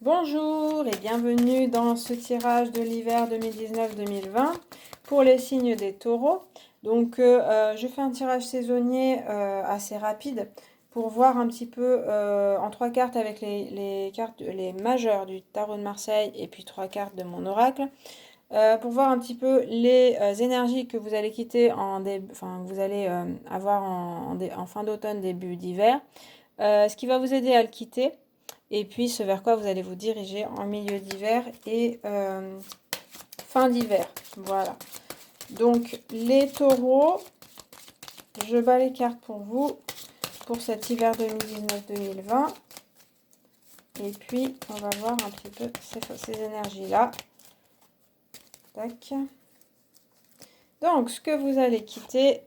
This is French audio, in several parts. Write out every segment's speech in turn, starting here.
Bonjour et bienvenue dans ce tirage de l'hiver 2019-2020 pour les signes des taureaux. Donc je fais un tirage saisonnier assez rapide pour voir un petit peu en 3 cartes avec les cartes les majeures du tarot de Marseille et puis 3 cartes de mon oracle. Pour voir un petit peu les énergies que vous allez quitter que vous allez avoir en fin d'automne, début d'hiver, ce qui va vous aider à le quitter, et puis ce vers quoi vous allez vous diriger en milieu d'hiver et fin d'hiver. Voilà. Donc les taureaux, je bats les cartes pour vous pour cet hiver 2019-2020. Et puis on va voir un petit peu ces énergies-là. Tac. Donc ce que vous allez quitter,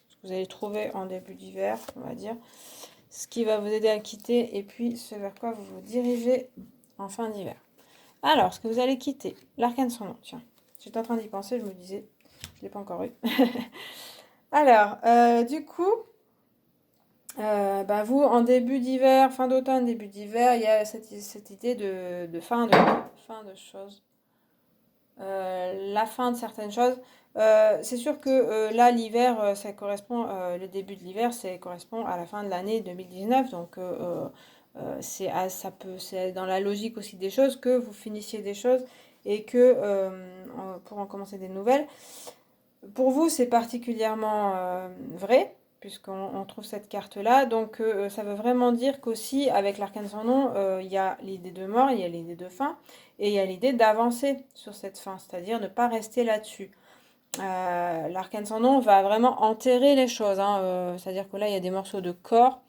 ce que vous allez trouver en début d'hiver, on va dire, ce qui va vous aider à quitter, et puis ce vers quoi vous vous dirigez en fin d'hiver. Alors, ce que vous allez quitter, l'arcane son nom, tiens, j'étais en train d'y penser, je me disais, je ne l'ai pas encore eu. Alors, du coup, vous, en début d'hiver, fin d'automne, début d'hiver, il y a cette idée de fin de choses. La fin de certaines choses. C'est sûr que là, l'hiver, ça correspond, le début de l'hiver, ça correspond à la fin de l'année 2019. Donc, c'est dans la logique aussi des choses que vous finissiez des choses et que pour en commencer des nouvelles. Pour vous, c'est particulièrement vrai, puisqu'on trouve cette carte-là. Donc, ça veut vraiment dire qu'aussi, avec l'arcane sans nom, il y a l'idée de mort, il y a l'idée de fin, et il y a l'idée d'avancer sur cette fin, c'est-à-dire ne pas rester là-dessus. L'arcane sans nom va vraiment enterrer les choses, hein, c'est-à-dire que là, il y a des morceaux de corps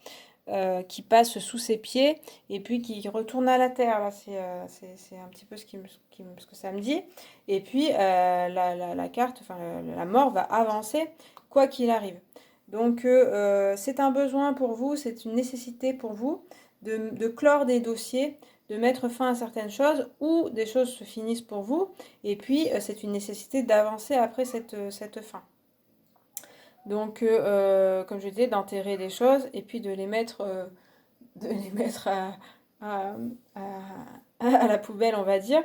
qui passent sous ses pieds et puis qui retournent à la terre. Là, c'est un petit peu ce que ça me dit. Et puis, la carte, enfin, la mort va avancer quoi qu'il arrive. Donc, c'est un besoin pour vous, c'est une nécessité pour vous de clore des dossiers, de mettre fin à certaines choses ou des choses se finissent pour vous. Et puis, c'est une nécessité d'avancer après cette fin. Donc, comme je disais, d'enterrer les choses et puis de les mettre à, à la poubelle, on va dire.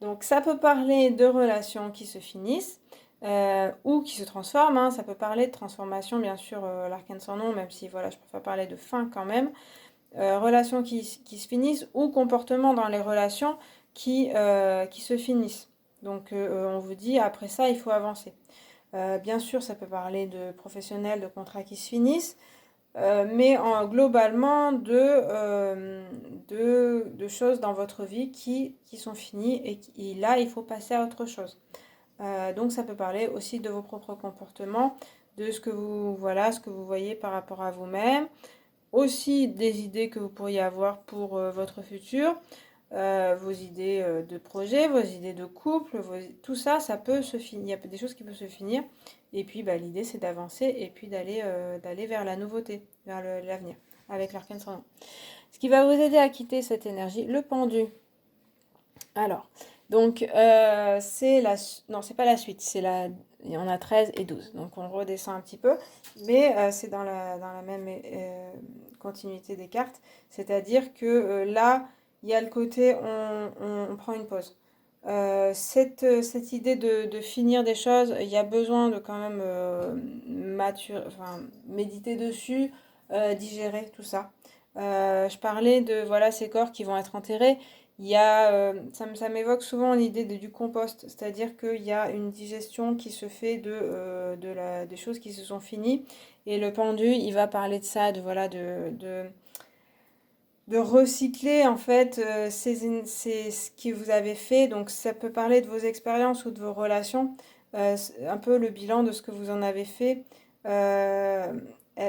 Donc, ça peut parler de relations qui se finissent ou qui se transforment, hein. Ça peut parler de transformation, bien sûr, l'arcane sans nom, même si voilà, je préfère parler de fin quand même. Relations qui se finissent ou comportements dans les relations qui se finissent. Donc, on vous dit, après ça, il faut avancer. Bien sûr, ça peut parler de professionnels, de contrats qui se finissent, mais globalement de choses dans votre vie qui sont finies et là, il faut passer à autre chose. Donc, ça peut parler aussi de vos propres comportements, de ce que ce que vous voyez par rapport à vous-même, aussi des idées que vous pourriez avoir pour votre futur, vos idées de projet, vos idées de couple, tout ça, ça peut se finir. Il y a des choses qui peuvent se finir. Et puis, l'idée, c'est d'avancer et puis d'aller vers la nouveauté, vers l'avenir, avec l'arcane sans nom. Ce qui va vous aider à quitter cette énergie, le pendu. Alors, donc, c'est la... Non, c'est pas la suite, il y en a 13 et 12. Donc, on redescend un petit peu. Mais c'est dans la même continuité des cartes. C'est-à-dire que là, il y a le côté, on prend une pause. Cette idée de finir des choses, il y a besoin de quand même méditer dessus, digérer tout ça. Je parlais de voilà, ces corps qui vont être enterrés. Il y a, ça m'évoque souvent l'idée du compost, c'est-à-dire qu'il y a une digestion qui se fait des choses qui se sont finies. Et le pendu, il va parler de ça, de recycler en fait c'est ce que vous avez fait. Donc ça peut parler de vos expériences ou de vos relations, un peu le bilan de ce que vous en avez fait. Euh,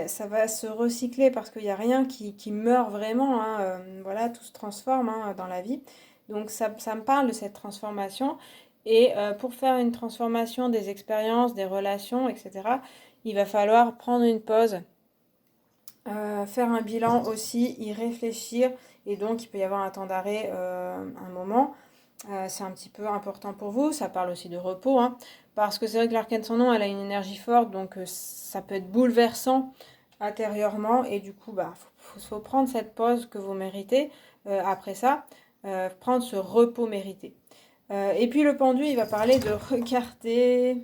Ça va se recycler parce qu'il n'y a rien qui meurt vraiment, hein. Voilà, tout se transforme, hein, dans la vie. Donc ça me parle de cette transformation. Et pour faire une transformation des expériences, des relations, etc., il va falloir prendre une pause, faire un bilan aussi, y réfléchir, et donc il peut y avoir un temps d'arrêt, un moment. C'est un petit peu important pour vous, ça parle aussi de repos, hein, parce que c'est vrai que l'arcane sans nom, elle a une énergie forte, donc ça peut être bouleversant intérieurement, et du coup, faut prendre cette pause que vous méritez après ça. prendre ce repos mérité. Et puis le pendu, il va parler de regarder.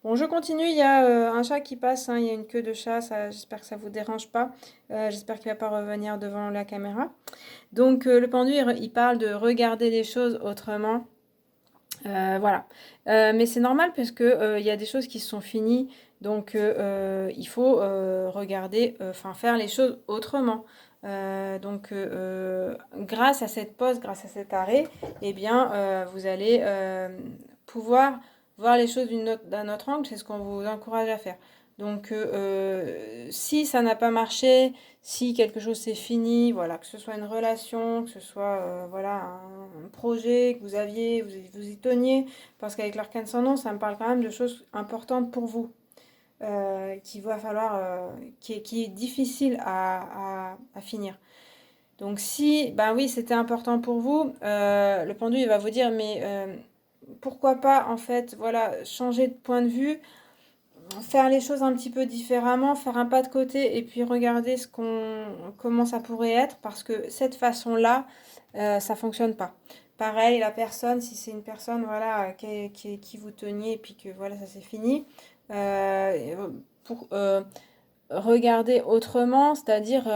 Bon, je continue, il y a un chat qui passe, hein, il y a une queue de chat, j'espère que ça vous dérange pas. J'espère qu'il va pas revenir devant la caméra. Donc le pendu, il parle de regarder les choses autrement. Voilà. Mais c'est normal parce que il y a des choses qui sont finies, donc il faut regarder, enfin faire les choses autrement. Donc grâce à cette pause, grâce à cet arrêt, eh bien vous allez pouvoir voir les choses d'un autre angle. C'est ce qu'on vous encourage à faire. Donc si ça n'a pas marché, si quelque chose c'est fini, voilà, que ce soit une relation, que ce soit voilà un projet que vous aviez, vous y teniez, parce qu'avec l'arcane sans nom, ça me parle quand même de choses importantes pour vous, qu'il va falloir, qui est difficile à finir. Donc si, ben oui, c'était important pour vous, le pendu il va vous dire, mais pourquoi pas en fait, voilà, changer de point de vue, faire les choses un petit peu différemment, faire un pas de côté et puis regarder comment ça pourrait être parce que cette façon-là, ça fonctionne pas. Pareil, la personne, si c'est une personne voilà, qui vous teniez et puis que voilà, ça c'est fini, pour regarder autrement, c'est-à-dire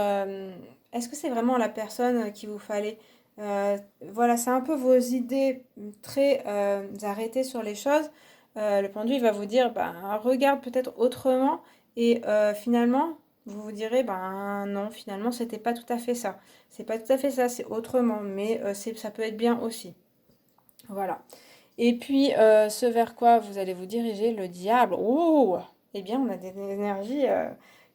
est-ce que c'est vraiment la personne qu'il vous fallait? Voilà, c'est un peu vos idées très arrêtées sur les choses. Le pendu, il va vous dire, ben, regarde peut-être autrement et finalement, vous vous direz, ben non, finalement, c'était pas tout à fait ça. C'est pas tout à fait ça, c'est autrement, mais ça peut être bien aussi. Voilà. Et puis, ce vers quoi vous allez vous diriger, le diable. Oh! Eh bien, on a des énergies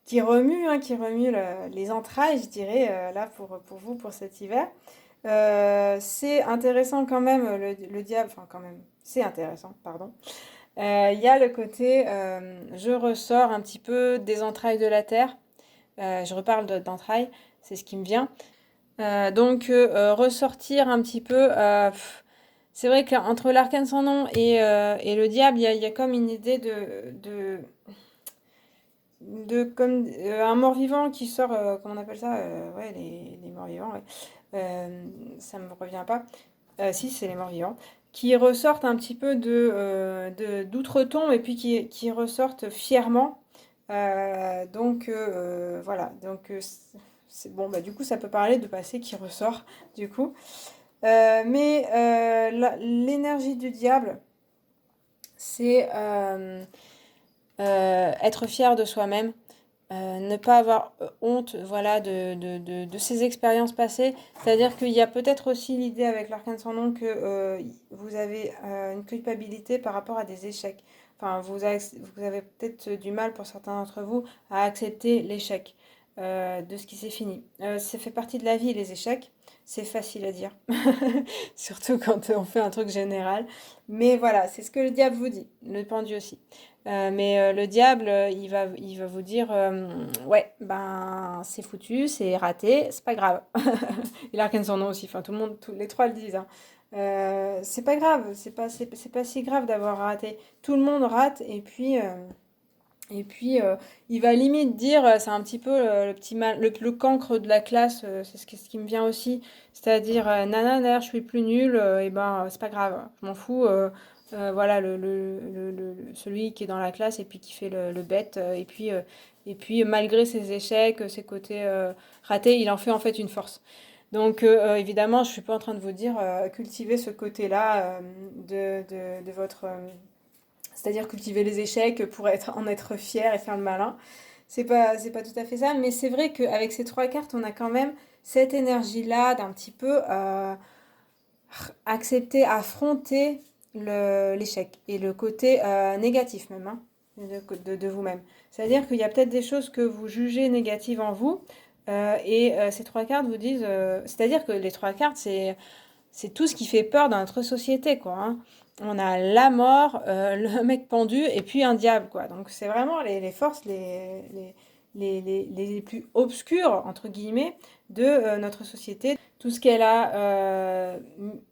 qui remuent, hein, qui remuent les entrailles, je dirais, là, pour vous, pour cet hiver. C'est intéressant quand même, le diable, enfin quand même, c'est intéressant, pardon. Il y a le côté, je ressors un petit peu des entrailles de la terre. Je reparle d'entrailles, c'est ce qui me vient. Donc ressortir un petit peu. C'est vrai qu'entre l'arcane sans nom et le diable, il y a comme une idée de comme un mort-vivant qui sort, comment on appelle ça? Ouais, les morts-vivants, ouais. Ça me revient pas. Si, c'est les morts-vivants. Qui ressortent un petit peu d'outre-tombe et puis qui ressortent fièrement. Donc voilà. Donc c'est bon. Bah, du coup, ça peut parler de passé qui ressort, du coup. Mais l'énergie du diable, c'est être fier de soi-même, ne pas avoir honte voilà, de ses expériences passées. C'est-à-dire qu'il y a peut-être aussi l'idée avec l'arcane sans nom que vous avez une culpabilité par rapport à des échecs. Enfin, vous avez peut-être du mal pour certains d'entre vous à accepter l'échec de ce qui s'est fini. Ça fait partie de la vie, les échecs. C'est facile à dire, surtout quand on fait un truc général. Mais voilà, c'est ce que le diable vous dit, le pendu aussi. Mais le diable, il va vous dire, ouais, ben c'est foutu, c'est raté, c'est pas grave. Il a son nom aussi, enfin tout le monde, tous les trois le disent, hein. C'est pas grave, c'est pas si grave d'avoir raté. Tout le monde rate et puis il va limite dire, c'est un petit peu le petit mal, le cancre de la classe, c'est ce qui me vient aussi. C'est-à-dire, nanana, je suis plus nul, et ben c'est pas grave, je m'en fous. Voilà celui qui est dans la classe et puis qui fait le bête et puis malgré ses échecs, ses côtés ratés, il en fait en fait une force. Donc évidemment, je suis pas en train de vous dire cultiver ce côté-là de votre c'est-à-dire cultiver les échecs pour en être fier et faire le malin. C'est pas tout à fait ça, mais c'est vrai qu'avec ces trois cartes, on a quand même cette énergie-là d'un petit peu accepter, affronter l'échec et le côté négatif même hein, de vous-même. C'est-à-dire qu'il y a peut-être des choses que vous jugez négatives en vous ces trois cartes vous disent... c'est-à-dire que les trois cartes, c'est tout ce qui fait peur dans notre société, quoi. Hein. On a la mort, le mec pendu et puis un diable, quoi. Donc c'est vraiment les forces les plus obscures, entre guillemets, de notre société. Tout ce qu'elle a,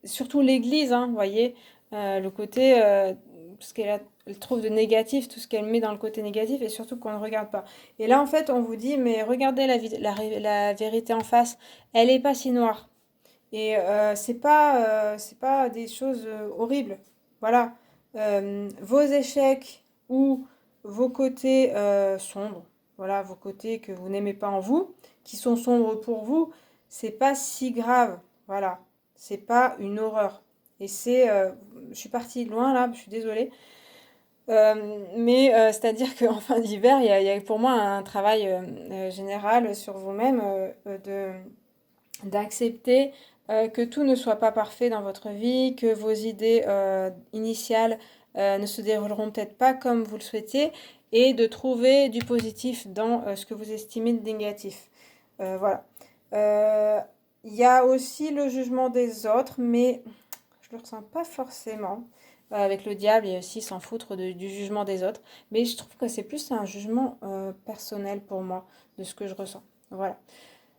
surtout l'Église, hein, vous voyez, le côté, tout ce elle trouve de négatif, tout ce qu'elle met dans le côté négatif et surtout qu'on ne regarde pas. Et là, en fait, on vous dit, mais regardez la vérité en face, elle n'est pas si noire. Et c'est pas des choses horribles. Voilà. Vos échecs ou vos côtés sombres, voilà, vos côtés que vous n'aimez pas en vous, qui sont sombres pour vous, c'est pas si grave. Voilà. C'est pas une horreur. Et je suis partie loin là, je suis désolée. Mais c'est-à-dire qu'en fin d'hiver, il y a pour moi un travail général sur vous-même d'accepter que tout ne soit pas parfait dans votre vie, que vos idées initiales ne se dérouleront peut-être pas comme vous le souhaitiez, et de trouver du positif dans ce que vous estimez de négatif. Voilà. Euh, Il y a aussi le jugement des autres, mais je le ressens pas forcément. Avec le diable, il y a aussi s'en foutre du jugement des autres. Mais je trouve que c'est plus un jugement personnel pour moi de ce que je ressens. Voilà.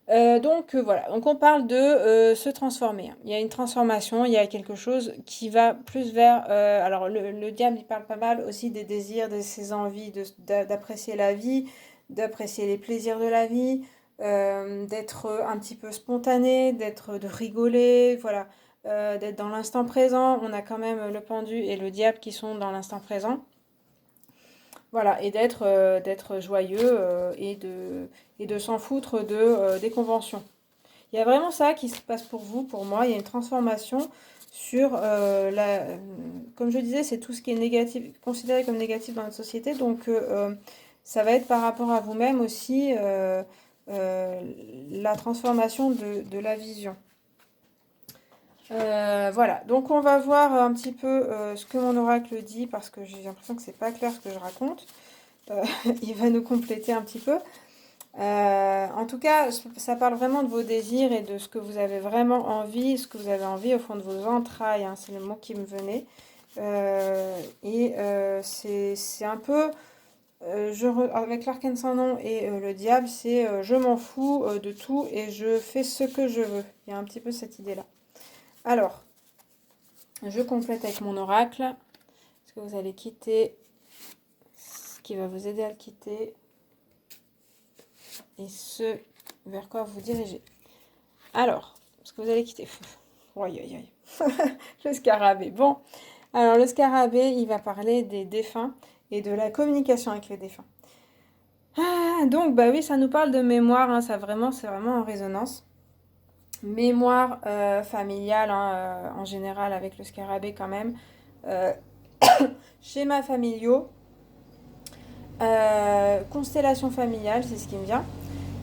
Voilà, donc on parle de se transformer. Il y a une transformation, il y a quelque chose qui va plus vers... alors le diable, il parle pas mal aussi des désirs, de ses envies, d'apprécier la vie, d'apprécier les plaisirs de la vie, d'être un petit peu spontané, de rigoler, voilà, d'être dans l'instant présent. On a quand même le pendu et le diable qui sont dans l'instant présent. Voilà, et d'être joyeux et de s'en foutre des conventions. Il y a vraiment ça qui se passe pour vous, pour moi. Il y a une transformation sur comme je disais, c'est tout ce qui est négatif, considéré comme négatif dans notre société. Donc, ça va être par rapport à vous-même aussi la transformation de la vision. Voilà, donc on va voir un petit peu ce que mon oracle dit parce que j'ai l'impression que c'est pas clair ce que je raconte. Il va nous compléter un petit peu. En tout cas, ça parle vraiment de vos désirs et de ce que vous avez vraiment envie, ce que vous avez envie au fond de vos entrailles, hein, c'est le mot qui me venait. C'est un peu, avec l'arcane sans nom et le diable, c'est je m'en fous de tout et je fais ce que je veux. Il y a un petit peu cette idée-là. Alors, je complète avec mon oracle. Est-ce que vous allez quitter ce qui va vous aider à le quitter et ce vers quoi vous dirigez. Alors, ce que vous allez quitter. Aïe, aïe, aïe. Le scarabée. Bon, alors le scarabée, il va parler des défunts et de la communication avec les défunts. Ah, donc, bah oui, ça nous parle de mémoire, hein, c'est vraiment en résonance. Mémoire familiale, hein, en général, avec le scarabée quand même. Euh, Schémas familiaux. Constellation familiale, c'est ce qui me vient.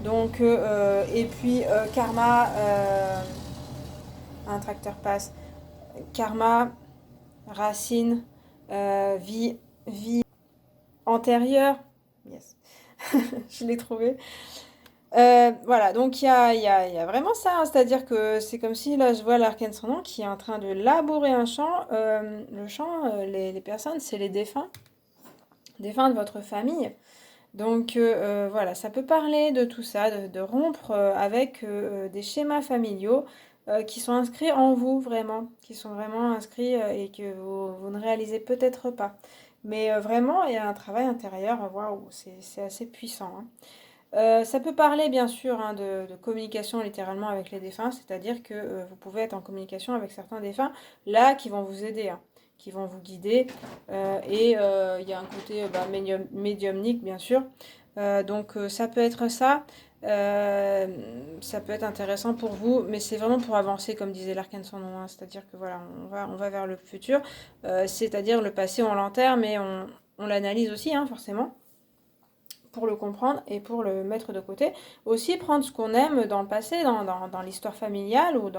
Donc, et puis karma, un tracteur passe. Karma, racine, vie antérieure. Yes, je l'ai trouvé. Voilà, donc il y a vraiment ça, hein, c'est-à-dire que c'est comme si là je vois l'arcane sans nom qui est en train de labourer un champ. Le champ, les personnes, c'est les défunts de votre famille. Donc voilà, ça peut parler de tout ça, de rompre avec des schémas familiaux qui sont inscrits en vous vraiment, qui sont vraiment inscrits et que vous ne réalisez peut-être pas. Mais vraiment, il y a un travail intérieur, waouh, c'est assez puissant, hein. Ça peut parler bien sûr, hein, de communication littéralement avec les défunts, c'est-à-dire que vous pouvez être en communication avec certains défunts là qui vont vous aider, hein, qui vont vous guider. Il y a un côté médiumnique bien sûr. Donc ça peut être ça. Ça peut être intéressant pour vous, mais c'est vraiment pour avancer, comme disait l'arcane sans nom, hein, c'est-à-dire que voilà, on va vers le futur, c'est-à-dire le passé on l'enterre, mais on l'analyse aussi, hein, forcément pour le comprendre et pour le mettre de côté. Aussi prendre ce qu'on aime dans le passé, dans l'histoire familiale ou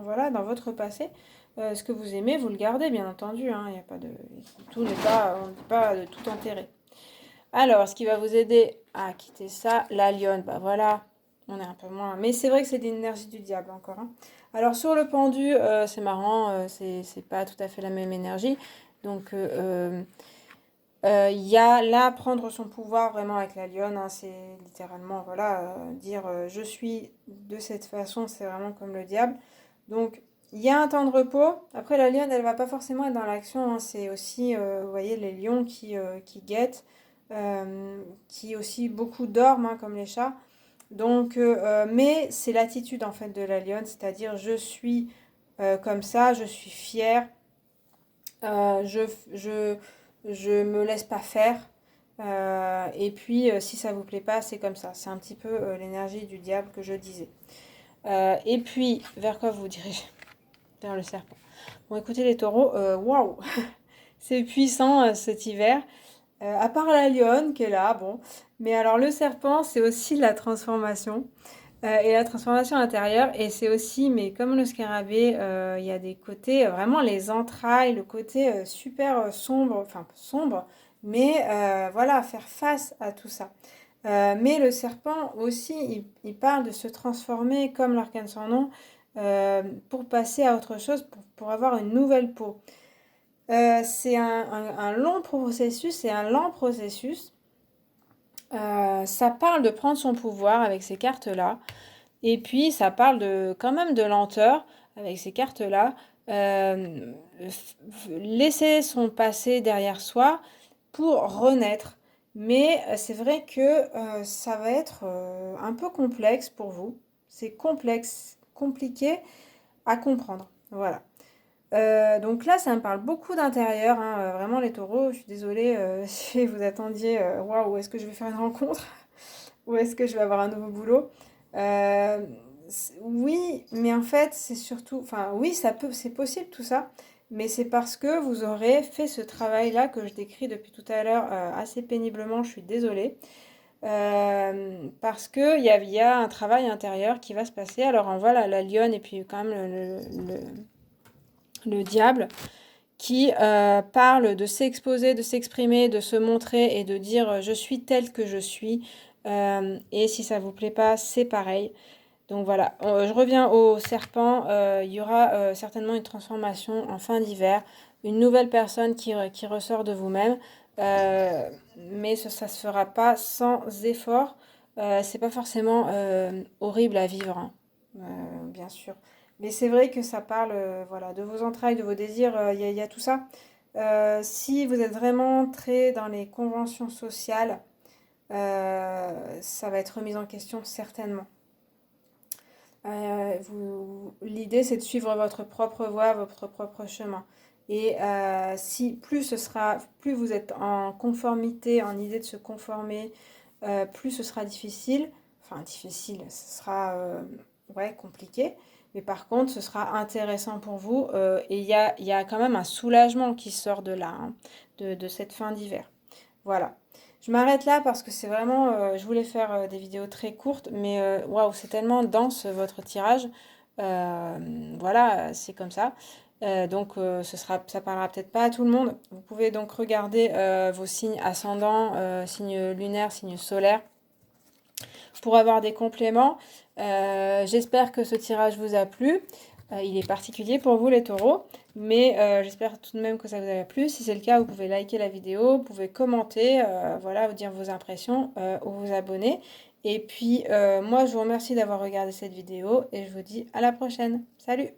voilà, dans votre passé. Ce que vous aimez, vous le gardez, bien entendu. Hein, y a pas de, tout n'est pas, on ne dit pas de tout enterrer. Alors, ce qui va vous aider à quitter ça, la lionne, bah voilà, on est un peu moins. Mais c'est vrai que c'est l'énergie du diable encore, hein. Alors, sur le pendu, c'est marrant, c'est pas tout à fait la même énergie. Donc, il y a là prendre son pouvoir vraiment avec la lionne, hein, c'est littéralement voilà dire je suis de cette façon, c'est vraiment comme le diable. Donc il y a un temps de repos. Après la lionne, elle va pas forcément être dans l'action, hein, c'est aussi vous voyez les lions qui guettent, qui aussi beaucoup dorment, hein, comme les chats. Donc, mais c'est l'attitude en fait de la lionne, c'est-à-dire je suis comme ça, je suis fière, euh, je, je, je me laisse pas faire. Et puis, si ça vous plaît pas, c'est comme ça. C'est un petit peu l'énergie du diable que je disais. Et puis, vers quoi vous dirigez? Vers le serpent. Bon, écoutez les taureaux, waouh, c'est puissant cet hiver. À part la lionne qui est là, bon. Mais alors le serpent, c'est aussi la transformation. Et la transformation intérieure. Et c'est aussi, mais comme le scarabée, il y a des côtés, vraiment les entrailles, le côté super sombre, enfin sombre, mais voilà, faire face à tout ça. Mais le serpent aussi, il parle de se transformer comme l'arcane sans nom pour passer à autre chose, pour avoir une nouvelle peau. C'est un long processus, c'est un lent processus. Ça parle de prendre son pouvoir avec ces cartes-là. Et puis, ça parle de, quand même de lenteur avec ces cartes-là. Euh, Laisser son passé derrière soi pour renaître. Mais c'est vrai que ça va être un peu complexe pour vous. C'est complexe, compliqué à comprendre. Voilà. Donc là, ça me parle beaucoup d'intérieur, hein, vraiment les taureaux, je suis désolée si vous attendiez, waouh, est-ce que je vais faire une rencontre? Ou est-ce que je vais avoir un nouveau boulot? Euh, oui, mais en fait, c'est surtout, enfin oui, ça peut, c'est possible tout ça, mais c'est parce que vous aurez fait ce travail-là que je décris depuis tout à l'heure assez péniblement, je suis désolée. Parce que il y a un travail intérieur qui va se passer. Alors on voit la lionne et puis quand même le diable qui parle de s'exposer, de s'exprimer, de se montrer et de dire je suis tel que je suis. Et si ça vous plaît pas, c'est pareil. Donc voilà, je reviens au serpent. Il y aura certainement une transformation en fin d'hiver, une nouvelle personne qui ressort de vous-même. Mais ça se fera pas sans effort. C'est pas forcément horrible à vivre, hein, bien sûr. Mais c'est vrai que ça parle voilà, de vos entrailles, de vos désirs, il y a tout ça. Si vous êtes vraiment très dans les conventions sociales, ça va être remis en question certainement. L'idée, c'est de suivre votre propre voie, votre propre chemin. Et si plus ce sera, plus vous êtes en conformité, en idée de se conformer, plus ce sera difficile. Enfin, difficile, ce sera ouais, compliqué. Mais par contre, ce sera intéressant pour vous. Et il y a quand même un soulagement qui sort de là, hein, de cette fin d'hiver. Voilà. Je m'arrête là parce que c'est vraiment, je voulais faire des vidéos très courtes, mais waouh, c'est tellement dense votre tirage. Voilà, c'est comme ça. Donc, ça parlera peut-être pas à tout le monde. Vous pouvez donc regarder vos signes ascendants, signes lunaires, signes solaires, pour avoir des compléments. J'espère que ce tirage vous a plu. Il est particulier pour vous les taureaux, mais j'espère tout de même que ça vous a plu. Si c'est le cas, vous pouvez liker la vidéo, vous pouvez commenter, voilà, vous dire vos impressions ou vous abonner. Et puis moi, je vous remercie d'avoir regardé cette vidéo et je vous dis à la prochaine. Salut!